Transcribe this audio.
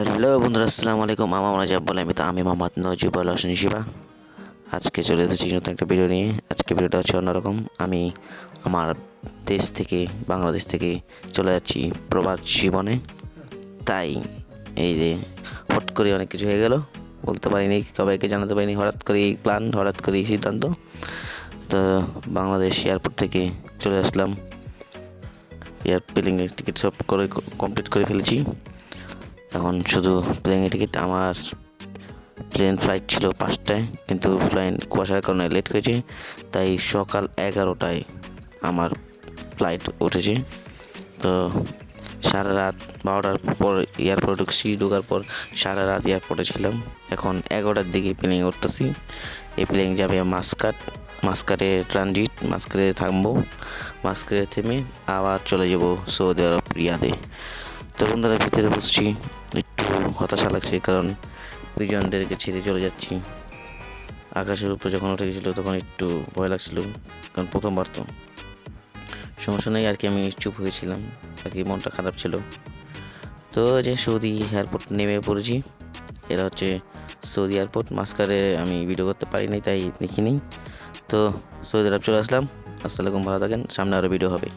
Hello বন্ধুরা, আসসালামু আলাইকুম। আমরা যা বলে আমি মোহাম্মদ নজিবুল হোসেন শিবা। আজকে চলে এসেছি নতুন একটা ভিডিও নিয়ে। আজকে ভিডিওটা হচ্ছে অন্যরকম। আমি আমার দেশ থেকে, বাংলাদেশ থেকে চলে যাচ্ছি প্রবাস জীবনে। তাই এই যে হঠাৎ করে অনেক কিছু হয়ে গেল, বলতে পারিনি, সবাইকে জানাতে পারিনি। হঠাৎ করে এই প্ল্যান, হঠাৎ করে এই সিদ্ধান্ত। তো বাংলাদেশ এয়ারপোর্ট থেকে চলে আসলাম। প্লেনের টিকিট সব করে কমপ্লিট করে ফেলেছি। এখন শুধু প্লেনের টিকিট। আমার প্লেন ফ্লাইট ছিল 5টায়, কিন্তু কুয়াশার কারণে লেট হয়েছে। তাই সকাল 11টায় আমার ফ্লাইট উঠেছে। তো সারা রাত 12টার পর এয়ারপোর্টে ঢোকার পর সারা রাত এয়ারপোর্টে ছিলাম। এখন 11টার দিকে প্লেনে উঠতেছি। এই প্লেন যাবে মাস্কাটে ট্রানজিট, মাস্কাটে থামবো, মাস্কাটে থেমে আবার চলে যাব সৌদি আরব রিয়াদে। তো বন্ধুরা, ভিতরে বসছি, একটু হতাশা লাগছে, কারণ প্রিয়জনদেরকে ছেড়ে চলে যাচ্ছি। আকাশের উপরে যখন উঠে গেছিলো তখন একটু ভয় লাগছিল, কারণ প্রথমবার তো। সমস্যা নেই আর কি, আমি চুপ হয়েছিলাম আর কি, মনটা খারাপ ছিল। তো যে সৌদি এয়ারপোর্ট নেমে পড়েছি। এরা হচ্ছে সৌদি এয়ারপোর্ট। মাঝখানে আমি ভিডিও করতে পারিনি, তাই দেখিনি। তো সৌদি আরব চলে আসলাম। আসসালামাইকুম, ভালো থাকেন, সামনে আরও ভিডিও হবে।